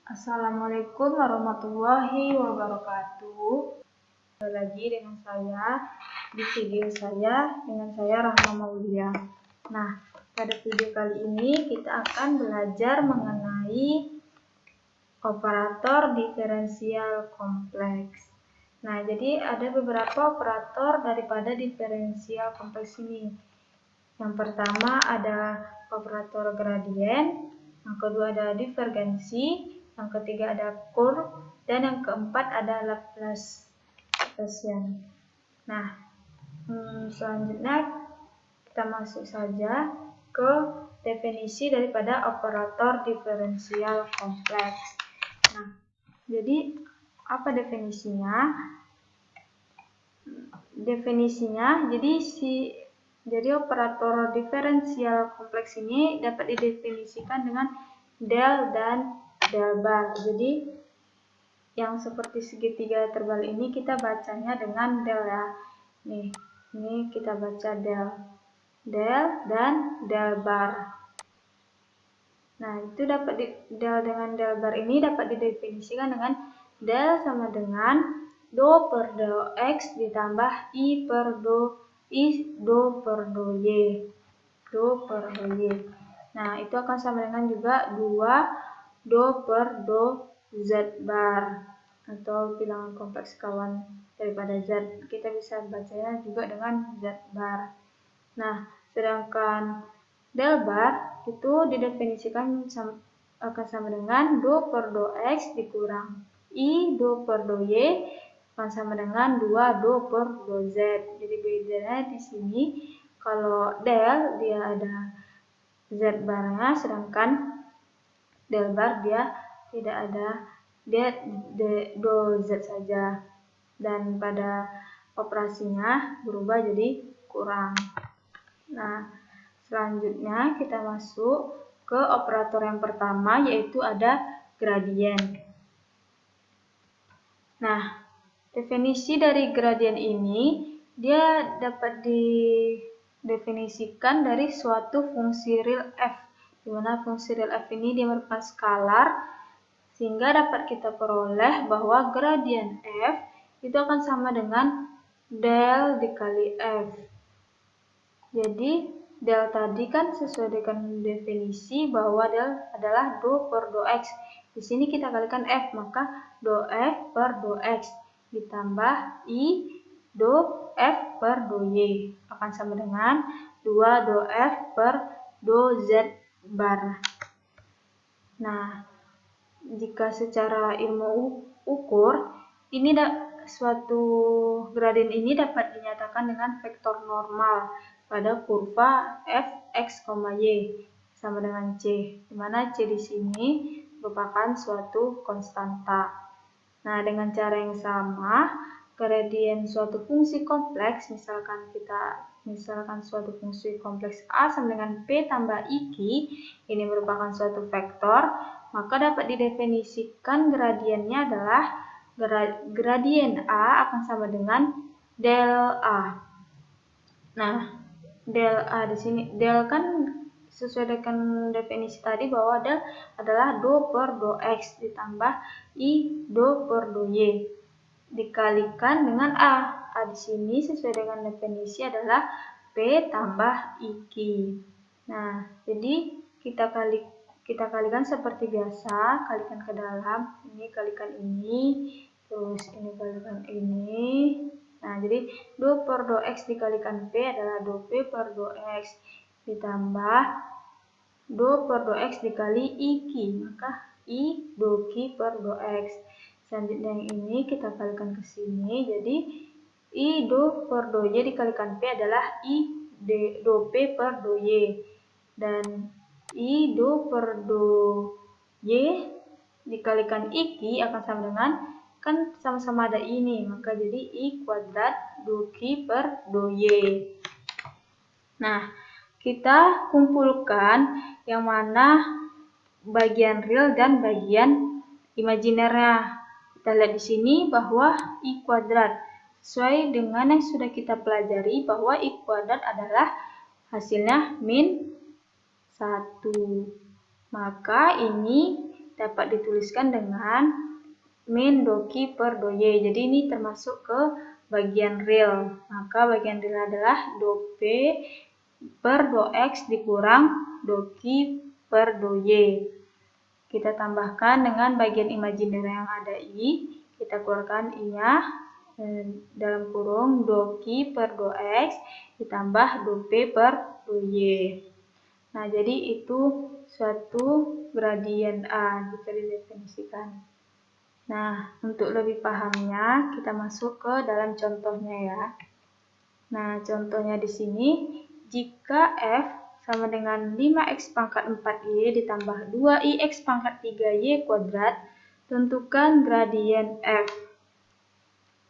Assalamualaikum warahmatullahi wabarakatuh. Kembali lagi dengan saya di video dengan saya Rahma Maulia. Nah, pada video kali ini kita akan belajar mengenai operator diferensial kompleks. Nah, jadi ada beberapa operator daripada diferensial kompleks ini. Yang pertama ada operator gradien, yang kedua ada divergensi, yang ketiga ada curve, dan yang keempat ada Laplacian. Nah, selanjutnya kita masuk saja ke definisi daripada operator diferensial kompleks. Nah, jadi apa definisinya? Jadi operator diferensial kompleks ini dapat didefinisikan dengan del dan del bar. Jadi yang seperti segitiga terbalik ini kita bacanya dengan del ya. Ini kita baca del dan del bar. Nah, itu del dengan del bar ini dapat didefinisikan dengan del sama dengan do per do x ditambah i do per do y. Nah, itu akan sama dengan juga 2 do per do z bar atau bilangan kompleks kawan daripada z. Kita bisa bacanya juga dengan z bar. Nah, sedangkan del bar itu didefinisikan akan sama dengan do per do x dikurang i do per do y akan sama dengan 2 do per do z. Jadi bedanya di sini kalau del dia ada z barnya, sedangkan del bar dia tidak ada, dia do z saja, dan pada operasinya berubah jadi kurang. Nah, selanjutnya kita masuk ke operator yang pertama, yaitu ada gradien. Nah, definisi dari gradien ini dia dapat didefinisikan dari suatu fungsi real f, di mana fungsi real f ini dia merupakan skalar, sehingga dapat kita peroleh bahwa gradien f itu akan sama dengan del dikali f. Jadi del tadi kan sesuai dengan definisi bahwa del adalah do per do x. Di sini kita kalikan f, maka do f per do x ditambah i do f per do y akan sama dengan 2 do f per do z bar. Nah, jika secara ilmu ukur, ini suatu gradien ini dapat dinyatakan dengan vektor normal pada kurva f, x, y sama dengan c, di mana c di sini merupakan suatu konstanta. Nah, dengan cara yang sama, gradien suatu fungsi kompleks, misalkan suatu fungsi kompleks a sama dengan p tambah ik, ini merupakan suatu vektor, maka dapat didefinisikan gradiennya adalah gradien a akan sama dengan del a. Nah, del a di sini, del kan sesuai dengan definisi tadi bahwa del adalah do per do x ditambah i do per do y dikalikan dengan a. A di sini sesuai dengan definisi adalah p tambah ik. Nah, jadi kita kalikan seperti biasa, kalikan ke dalam, ini kalikan ini, terus ini kalikan ini. Nah, jadi do per do x dikalikan p adalah do p per do x ditambah do per do x dikali ik, maka i do ki per do x. Selanjutnya yang ini kita kalikan ke sini, jadi i do per do y dikalikan p adalah i do p per do y, dan i do per do y dikalikan ik akan sama dengan, kan sama-sama ada ini, maka jadi i kuadrat do ki per do y. Nah, kita kumpulkan yang mana bagian real dan bagian imajinernya. Kita lihat di sini bahwa i kuadrat sesuai dengan yang sudah kita pelajari bahwa i kuadrat adalah hasilnya min 1. Maka ini dapat dituliskan dengan min do Q per do Y. Jadi ini termasuk ke bagian real. Maka bagian real adalah do P per do X dikurang do Q per do Y. Kita tambahkan dengan bagian imajiner yang ada I. Kita keluarkan I-nya dalam kurung do Q per do X ditambah do P per do Y. Nah, jadi itu suatu gradien A, bisa didefinisikan. Nah, untuk lebih pahamnya, kita masuk ke dalam contohnya ya. Nah, contohnya di sini, jika F sama dengan 5x pangkat 4y ditambah 2ix pangkat 3y kuadrat, tentukan gradien F.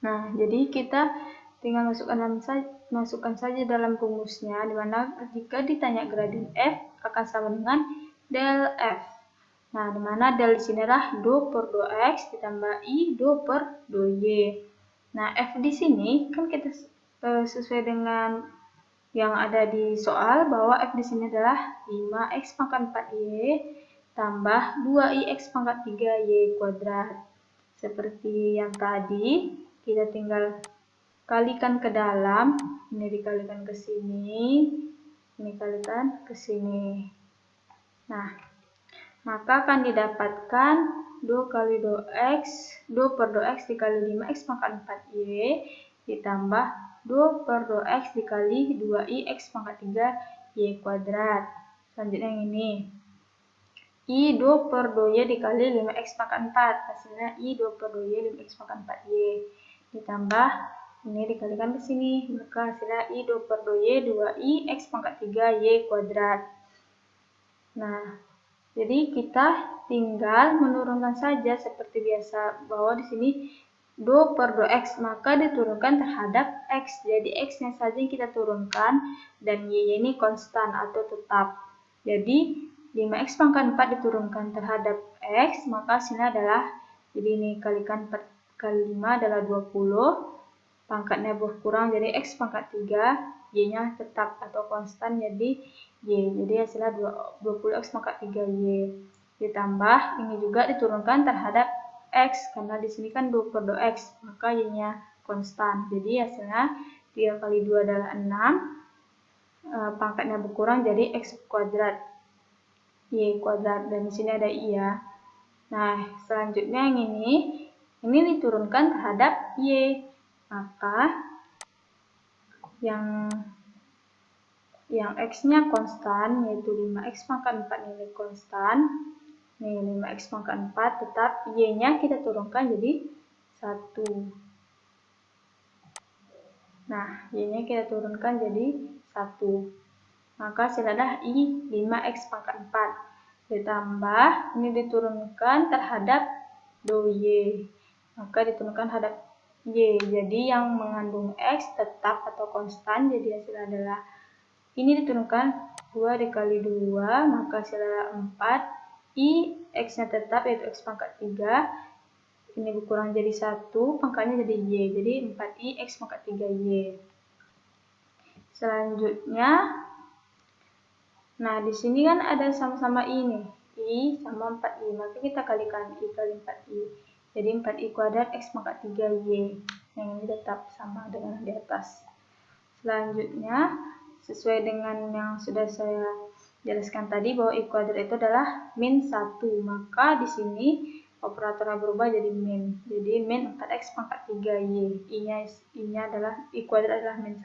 Nah, jadi kita tinggal masukkan saja dalam rumusnya, dimana jika ditanya gradien F akan sama dengan del F. Nah, dimana del di sini adalah do per do X ditambah I do per do Y. Nah, F di sini kan kita sesuai dengan yang ada di soal bahwa F di sini adalah 5x pangkat 4y tambah 2ix pangkat 3y kuadrat. Seperti yang tadi, kita tinggal kalikan ke dalam, ini dikalikan ke sini, ini kalikan ke sini. Nah, maka akan didapatkan do kali do X, do per do X dikali 5x pangkat 4y ditambah do per do X dikali 2ix pangkat 3y kuadrat. Selanjutnya yang ini. I do per do Y dikali 5x pangkat 4. Hasilnya I do per do Y 5x pangkat 4y. Ditambah, ini dikalikan ke sini. Maka hasilnya I do per do Y 2ix pangkat 3y kuadrat. Nah, jadi kita tinggal menurunkan saja seperti biasa. Bahwa di sini do per do X, maka diturunkan terhadap X. Jadi X-nya saja yang kita turunkan, dan Y ini konstan atau tetap. Jadi 5x pangkat 4 diturunkan terhadap X, maka hasilnya adalah, jadi ini kalikan 4 kali 5 adalah 20, pangkatnya berkurang jadi X pangkat 3, Y-nya tetap atau konstan jadi Y. Jadi hasilnya 20x pangkat 3Y. Ditambah, ini juga diturunkan terhadap X, karena di sini kan 2 per 2X, maka Y-nya konstan. Jadi hasilnya 3 kali 2 adalah 6, pangkatnya berkurang jadi X kuadrat. Y kuadrat, dan di sini ada I ya. Nah, selanjutnya yang ini diturunkan terhadap Y. Maka yang X-nya konstan, yaitu 5x pangkat 4 nilai konstan. Nih, 5x pangkat 4 tetap, Y-nya kita turunkan jadi 1. Nah, Y-nya kita turunkan jadi 1. Maka hasilnya I 5x pangkat 4. Ditambah, ini diturunkan terhadap do Y. Maka diturunkan terhadap Y. Jadi yang mengandung X tetap atau konstan. Jadi hasilnya adalah, ini diturunkan 2 dikali 2. Maka hasilnya 4. I, X-nya tetap yaitu X pangkat 3. Ini berkurang jadi 1. Pangkatnya jadi Y. Jadi 4I X pangkat 3Y. Selanjutnya, nah, di sini kan ada sama-sama I nih. I sama 4I. Maka kita kalikan I kali 4I. Jadi 4I kuadrat X pangkat 3Y. Yang ini tetap sama dengan di atas. Selanjutnya, sesuai dengan yang sudah saya jelaskan tadi bahwa I kuadrat itu adalah min 1. Maka di sini operatornya berubah jadi min. Jadi min 4X pangkat 3Y. I-nya adalah I kuadrat adalah min 1.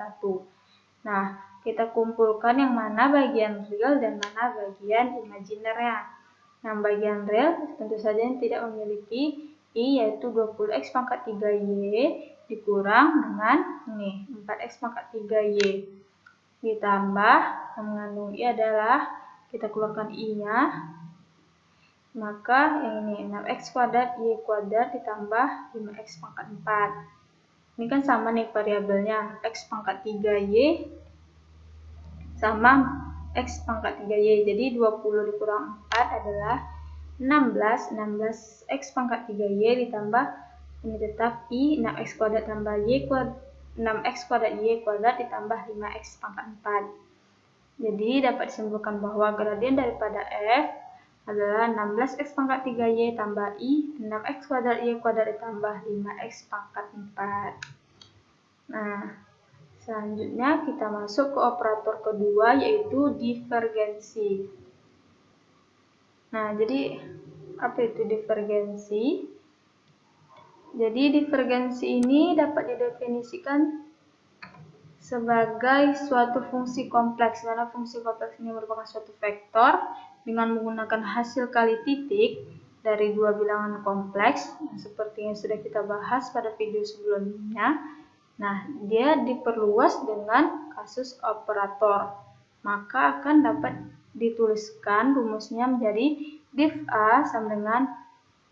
Nah, kita kumpulkan yang mana bagian real dan mana bagian imajinernya. Nah, bagian real tentu saja yang tidak memiliki I, yaitu 20x pangkat 3Y dikurang dengan ini 4x pangkat 3Y. Ditambah, yang mengandung I adalah, kita keluarkan I-nya. Maka yang ini 6x kuadrat Y kuadrat ditambah 5x pangkat 4. Ini kan sama nih variabelnya, X pangkat 3Y sama X pangkat 3Y. Jadi 20 dikurang 4 adalah 16. 16X pangkat 3Y ditambah, ini tetap I, 6X kuadrat tambah Y kuadrat, 6X kuadrat Y kuadrat ditambah 5X pangkat 4. Jadi dapat disimpulkan bahwa gradien daripada F adalah 16x pangkat 3y tambah i, 6x kuadrat y kuadrat ditambah 5x pangkat 4. Nah, selanjutnya kita masuk ke operator kedua, yaitu divergensi. Nah, jadi apa itu divergensi? Jadi divergensi ini dapat didefinisikan sebagai suatu fungsi kompleks, karena fungsi kompleks ini merupakan suatu vektor dengan menggunakan hasil kali titik dari dua bilangan kompleks, seperti yang sudah kita bahas pada video sebelumnya. Nah, dia diperluas dengan kasus operator, maka akan dapat dituliskan rumusnya menjadi div A sama dengan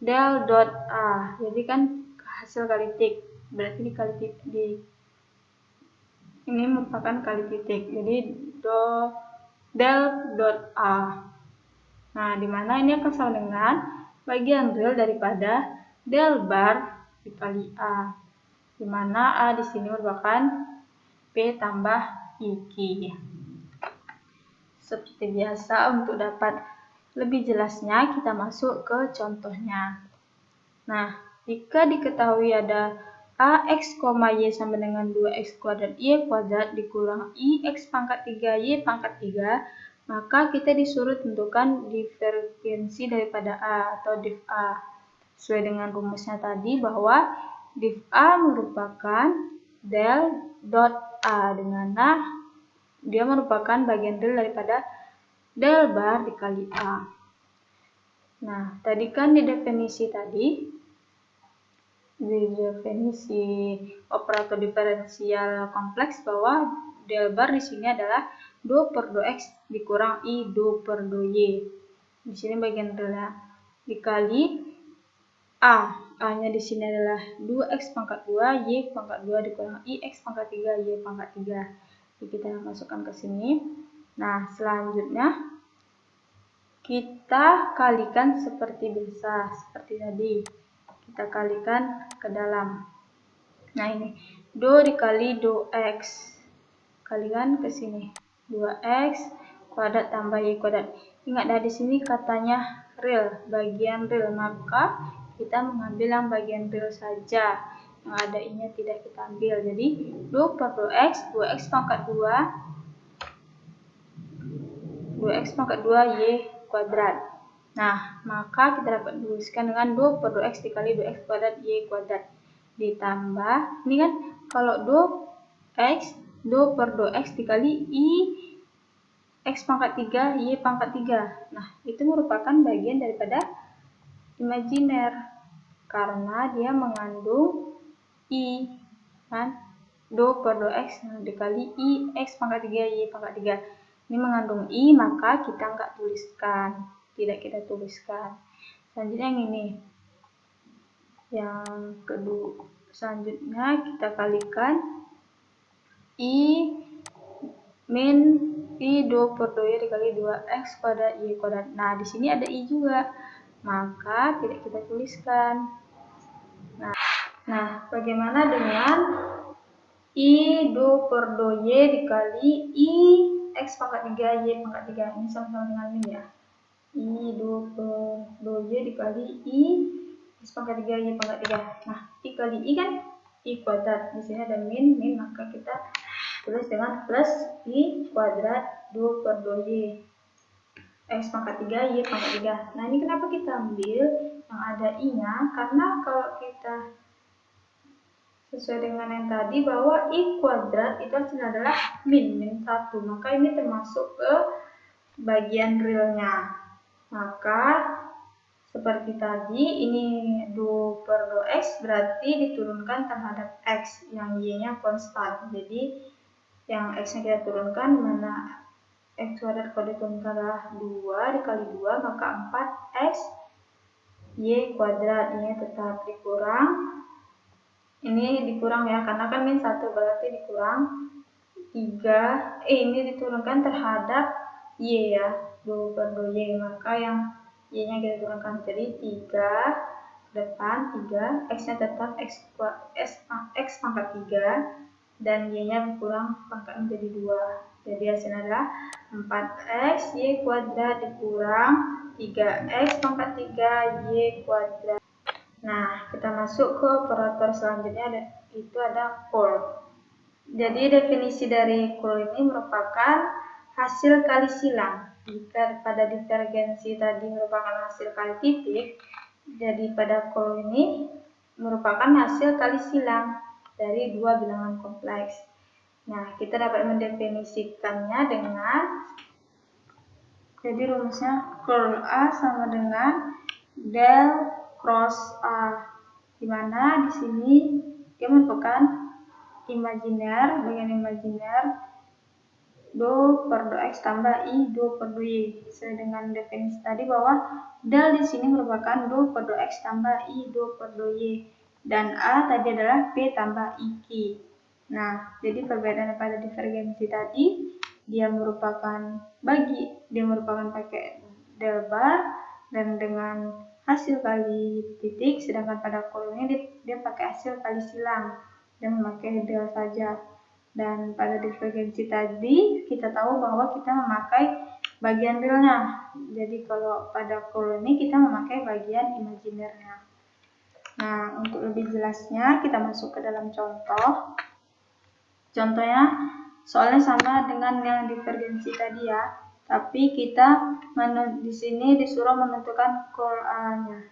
del dot A. Jadi kan hasil kali titik, berarti dikali titik ini merupakan kali titik, jadi del dot A. Nah, dimana ini akan sama dengan bagian real daripada del bar dikali A, dimana A di sini merupakan P tambah IQ. Seperti biasa, untuk dapat lebih jelasnya kita masuk ke contohnya. Nah, jika diketahui ada ax, y sama dengan 2x kuadrat y kuadrat dikurang ix pangkat 3y pangkat 3, maka kita disuruh tentukan divergensi daripada A atau div A. Sesuai dengan rumusnya tadi bahwa div A merupakan del dot A, di mana dia merupakan bagian real daripada del bar dikali A. Nah, tadi kan di definisi operator diferensial kompleks bahwa del bar di sini adalah 2/2x dikurang i 2/2y. Di sini bagian real dikali a. A-nya di sini adalah 2x pangkat 2, y pangkat 2 dikurang ix pangkat 3, y pangkat 3. Jadi kita masukkan ke sini. Nah, selanjutnya kita kalikan seperti biasa, seperti tadi. Kita kalikan ke dalam. Nah, ini do dikali do x. Kalikan ke sini. 2x kuadrat tambah y kuadrat. Ingat, dari sini katanya real, bagian real, maka kita mengambil yang bagian real saja. Yang ada i-nya tidak kita ambil. Jadi 2/2x, 2x pangkat 2, 2x pangkat 2 y kuadrat. Nah, maka kita dapat tuliskan dengan 2/2x dikali 2x kuadrat y kuadrat. Ditambah, ini kan kalau 2/2x dikali i x pangkat 3, y pangkat 3. Nah, itu merupakan bagian daripada imajiner, karena dia mengandung i, kan? 2/2x dikali i x pangkat 3, y pangkat 3. Ini mengandung i, maka kita nggak tuliskan, tidak kita tuliskan. Selanjutnya yang ini, yang kedua. Selanjutnya kita kalikan i min i 2/2y dikali 2x kuadrat y kuadrat. Nah, di sini ada i juga, maka tidak kita tuliskan. Nah, bagaimana dengan i 2/2y dikali i x pangkat 3 y pangkat 3? Ini sama-sama dengan min ya. I 2/2y dikali i x pangkat 3 y pangkat 3. Nah, i kali i kan i kuadrat. Di sini ada min, maka kita tulis dengan plus i kuadrat 2/2y x pangkat 3 y pangkat 3. Nah, ini kenapa kita ambil yang ada i-nya? Karena kalau kita sesuai dengan yang tadi bahwa i kuadrat itu hasilnya adalah min 1, maka ini termasuk ke bagian realnya. Maka seperti tadi, ini 2/2x berarti diturunkan terhadap x, yang y-nya konstan. Jadi yang x-nya kita turunkan, mana x kuadrat kalau diturunkan adalah 2 dikali 2, maka 4x y kuadrat, ini tetap dikurang. Ini dikurang ya, karena kan min 1 berarti dikurang 3. Ini diturunkan terhadap y ya, 2/2y, maka yang y-nya kita turunkan jadi 3 depan 3, x-nya tetap x pangkat 3, dan y-nya berkurang pangkat menjadi 2. Jadi hasilnya adalah 4x y kuadrat dikurang 3x pangkat 3y kuadrat. Nah, kita masuk ke operator selanjutnya, itu ada curl. Jadi definisi dari curl ini merupakan hasil kali silang. Jika pada divergensi tadi merupakan hasil kali titik, jadi pada curl ini merupakan hasil kali silang dari dua bilangan kompleks. Nah, kita dapat mendefinisikannya dengan, jadi rumusnya curl A sama dengan del cross A, di mana di sini dia merupakan imajiner, bagian imajiner do per do x tambah i do per do y. Sesuai dengan definisi tadi bahwa del di sini merupakan do per do x tambah i do per do y, dan a tadi adalah p tambah i q. Nah, jadi perbedaan pada divergensi tadi dia merupakan pakai del bar dan dengan hasil kali titik, sedangkan pada curl ini dia pakai hasil kali silang dan memakai del saja. Dan pada divergensi tadi kita tahu bahwa kita memakai bagian realnya. Jadi kalau pada curl ini kita memakai bagian imajinernya. Nah, untuk lebih jelasnya kita masuk ke dalam contoh. Contohnya soalnya sama dengan yang divergensi tadi ya. Tapi kita di sini disuruh menentukan curl A-nya.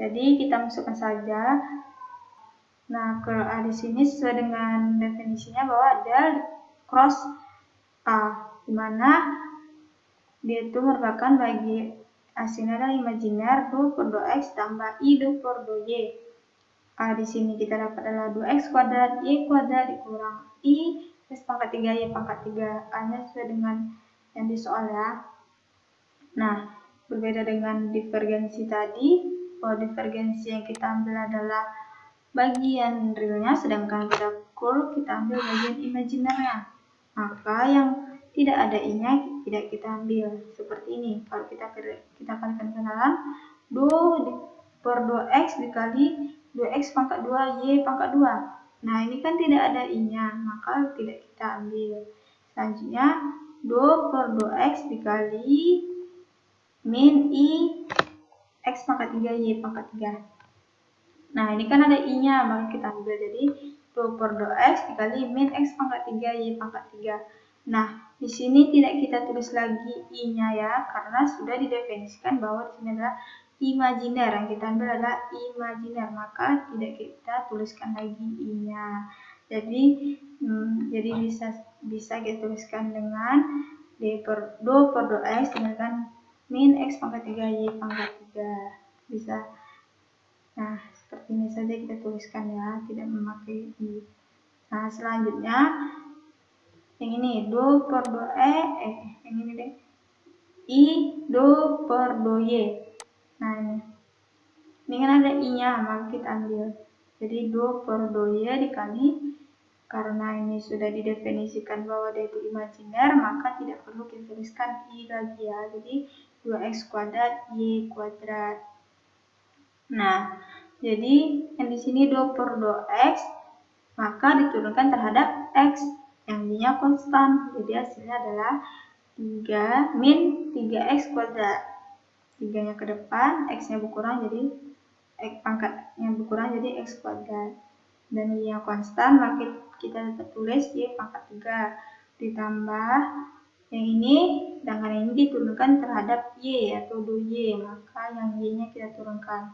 Jadi kita masukkan saja. Nah, curl A di sini sesuai dengan definisinya bahwa del cross A, di mana dia itu merupakan hasilnya adalah imajiner do per do x tambah i do per do y. A di sini kita dapat adalah 2x kuadrat y kuadrat dikurang i x pangkat 3 y pangkat 3. A-nya sesuai dengan yang di soal ya. Nah, berbeda dengan divergensi tadi, bahwa divergensi yang kita ambil adalah bagian realnya, sedangkan pada curl kita ambil bagian imajinernya. Maka yang tidak ada i-nya tidak kita ambil. Seperti ini. Kalau kita kalikan kenalan, do per 2x dikali 2x pangkat 2 y pangkat 2. Nah, ini kan tidak ada i-nya, maka tidak kita ambil. Selanjutnya, do per 2x dikali min i x pangkat 3 y pangkat 3. Nah, ini kan ada i-nya, maka kita ambil. Jadi, do per do x dikali min x pangkat 3 y pangkat 3. Nah, di sini tidak kita tulis lagi i-nya ya, karena sudah didefinisikan bahwa di sini adalah imajiner. Yang kita ambil adalah imajiner, maka tidak kita tuliskan lagi i-nya. Jadi bisa kita tuliskan dengan do per do x dengan min x pangkat 3 y pangkat 3. Bisa. Nah, seperti ini saja kita tuliskan ya, tidak memakai i. Nah, selanjutnya yang ini do per do yang ini deh, i do per do y. Nah, ini kan ada i-nya, maka kita ambil. Jadi do per do y dikali, karena ini sudah didefinisikan bahwa dia itu imajiner, maka tidak perlu kita tuliskan i lagi ya. Jadi 2x kuadrat y kuadrat. Nah, jadi yang di sini do per do x, maka diturunkan terhadap x yang y-nya konstan. Jadi hasilnya adalah 3 min 3x kuadrat. 3-nya ke depan, x-nya berkurang jadi pangkatnya berkurang jadi x kuadrat. Dan y-nya konstan, maka kita dapat tulis y pangkat 3 ditambah yang ini, sedangkan ini diturunkan terhadap y atau do y, maka yang y-nya kita turunkan.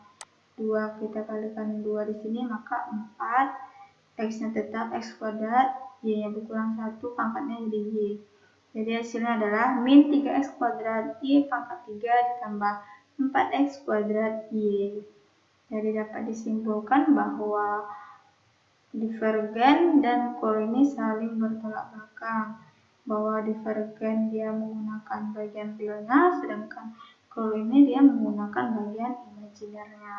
2 kita kalikan 2 di sini, maka 4, x-nya tetap x kuadrat, y-nya berkurang 1, pangkatnya jadi y. Jadi hasilnya adalah min 3x kuadrat y pangkat 3 ditambah 4x kuadrat y. Jadi dapat disimpulkan bahwa divergen dan curl ini saling bertolak belakang. Bahwa divergen dia menggunakan bagian realnya, sedangkan curl ini dia menggunakan bagian imajinernya.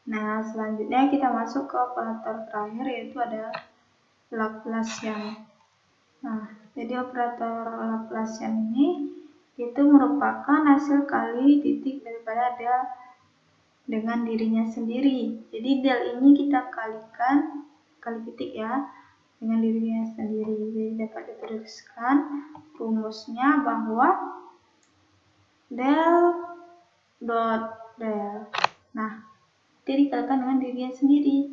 Nah, selanjutnya kita masuk ke operator terakhir, yaitu ada Laplacian. Nah, jadi operator Laplacian ini itu merupakan hasil kali titik daripada del dengan dirinya sendiri. Jadi del ini kita kalikan kali titik ya dengan dirinya sendiri. Jadi dapat dituliskan rumusnya bahwa del dot del. Nah, dia dikalikan dengan dirinya sendiri.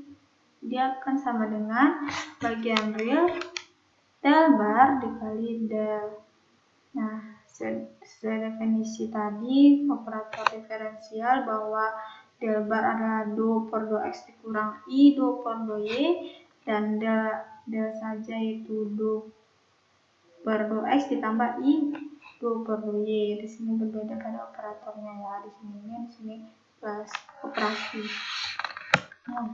Dia akan sama dengan bagian real del bar dikali del. Nah, sesuai definisi tadi, operator diferensial bahwa del bar adalah do per do x dikurang i do per do y, dan del saja yaitu do per do x ditambah i do per do y. Di sini berbeda pada operatornya ya, di sini min, di sini plus operasi. Nah,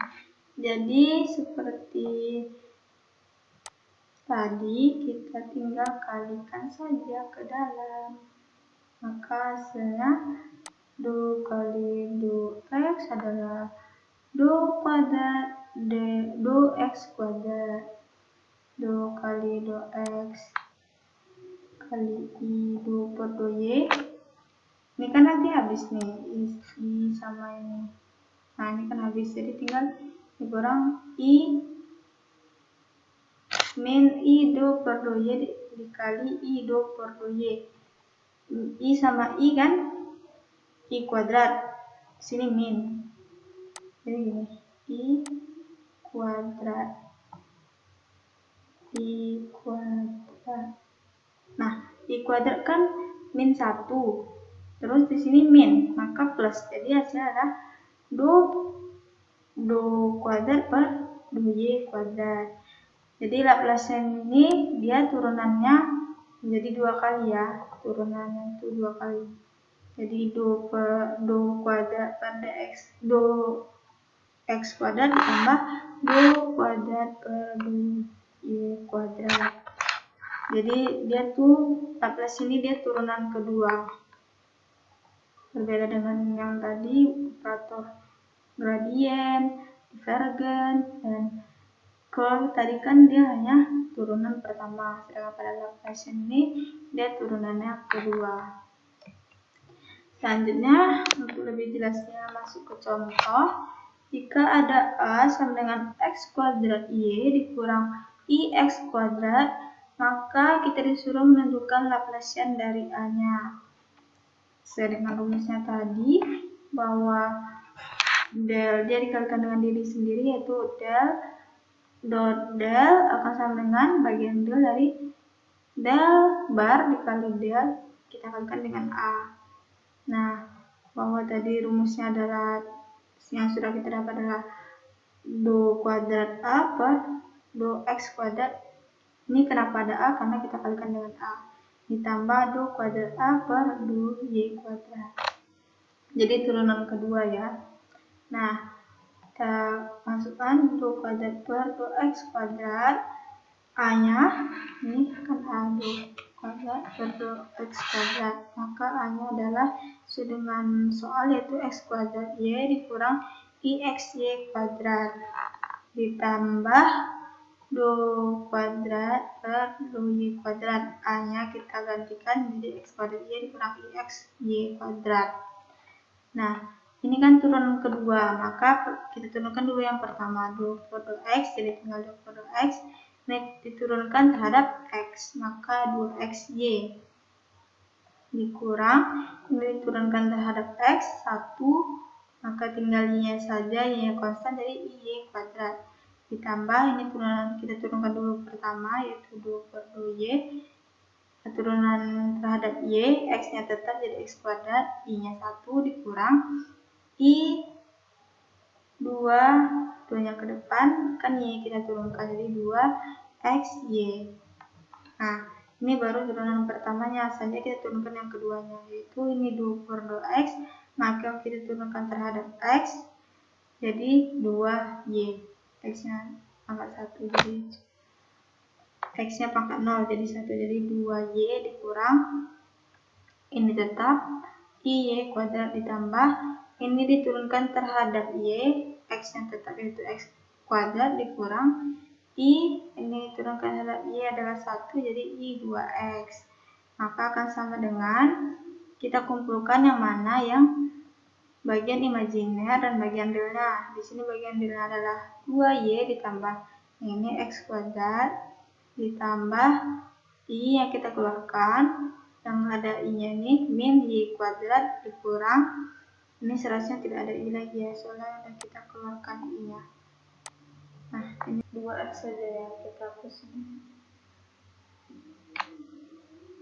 jadi seperti tadi kita tinggal kalikan saja ke dalam. Maka hasilnya do kali do x adalah do kuadrat do x kuadrat, do kali do x kali i do per do y. Ini kan nanti habis nih i sama ini. Nah, ini kan habis, jadi tinggal dikurang i min i do per do y dikali i do per do y. I sama i kan i kuadrat, sini min, jadi gini, i kuadrat. Nah, i kuadrat kan min 1, terus di sini min, maka plus, jadi hasilnya adalah do kuadrat per do y kuadrat. Jadi Laplace ini dia turunannya menjadi 2 kali ya, turunannya itu 2 kali. Jadi do kuadrat per dx, do x kuadrat ditambah do kuadrat per do y kuadrat. Jadi dia tuh Laplace ini dia turunan kedua. Berbeda dengan yang tadi operator gradien, divergen, dan curl tadi kan dia hanya turunan pertama, sedangkan pada Laplace ini dia turunannya kedua. Selanjutnya, untuk lebih jelasnya masuk ke contoh, jika ada A sama dengan x kuadrat y dikurang ix kuadrat, maka kita disuruh menentukan Laplacian dari A-nya. Sesuai dengan rumusnya tadi, bahwa del dia dikalikan dengan diri sendiri, yaitu del dot del akan sama dengan bagian del dari del bar dikali del kita kalikan dengan A. Nah, bahwa tadi rumusnya adalah yang sudah kita dapat adalah do kuadrat A per do x kuadrat. Ini kenapa ada A? Karena kita kalikan dengan A. Ditambah do kuadrat A per do y kuadrat. Jadi turunan kedua ya. Nah, kita masukkan do kuadrat per do x kuadrat. A-nya, ini kan A do kuadrat per do x kuadrat. Maka A-nya adalah sesuai dengan soal, yaitu x kuadrat y dikurang ixy kuadrat ditambah do kuadrat per do y kuadrat. A-nya kita gantikan menjadi x kuadrat y dikurang ixy kuadrat. Nah, ini kan turunan kedua, maka kita turunkan dulu yang pertama, do per do x, jadi tinggal do per do x. Ini diturunkan terhadap x, maka 2xy dikurang, ini diturunkan terhadap x 1, maka tinggal y-nya saja, y-nya konstan, jadi y kuadrat. Ditambah ini turunan, kita turunkan dulu pertama, yaitu do per do y. Turunan terhadap y, x-nya tetap jadi x kuadrat, y-nya 1 dikurang i 2-nya ke depan, kan y kita turunkan jadi 2xy. Nah, ini baru turunan pertamanya, saja kita turunkan yang keduanya, yaitu ini do per do x, maka kita turunkan terhadap x, jadi 2y. X-nya pangkat 1, jadi x-nya pangkat 0, jadi 1, jadi 2y dikurang, ini tetap, y kuadrat ditambah, ini diturunkan terhadap y, x yang tetap yaitu x kuadrat dikurang i, ini diturunkan terhadap y adalah 1, jadi i 2x. Maka akan sama dengan, kita kumpulkan yang mana yang bagian imajiner dan bagian realnya. Di sini bagian realnya adalah 2y ditambah ini x kuadrat ditambah i yang kita keluarkan yang ada I-nya nih, min Y kuadrat dikurang, ini seharusnya tidak ada I lagi ya, soalnya udah kita keluarkan I-nya. Nah, ini 2X saja ya, kita hapus ini.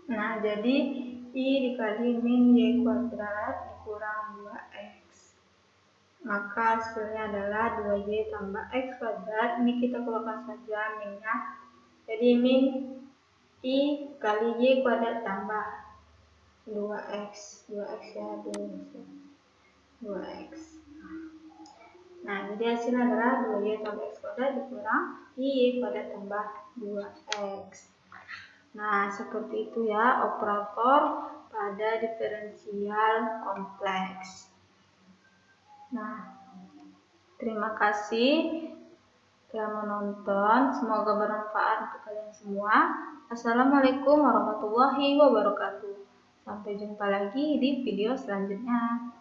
Nah, jadi I dikali min Y kuadrat dikurang 2X. Maka hasilnya adalah 2Y tambah X kuadrat. Ini kita keluarkan saja min-nya. Jadi min I kali Y kuadrat tambah 2X. 2X ya, 2X. Nah, jadi hasilnya adalah 2Y tambah X kuadrat dikurang Y kuadrat tambah 2X. Nah, seperti itu ya operator pada diferensial kompleks. Nah, terima kasih telah menonton. Semoga bermanfaat untuk kalian semua. Assalamualaikum warahmatullahi wabarakatuh. Sampai jumpa lagi di video selanjutnya.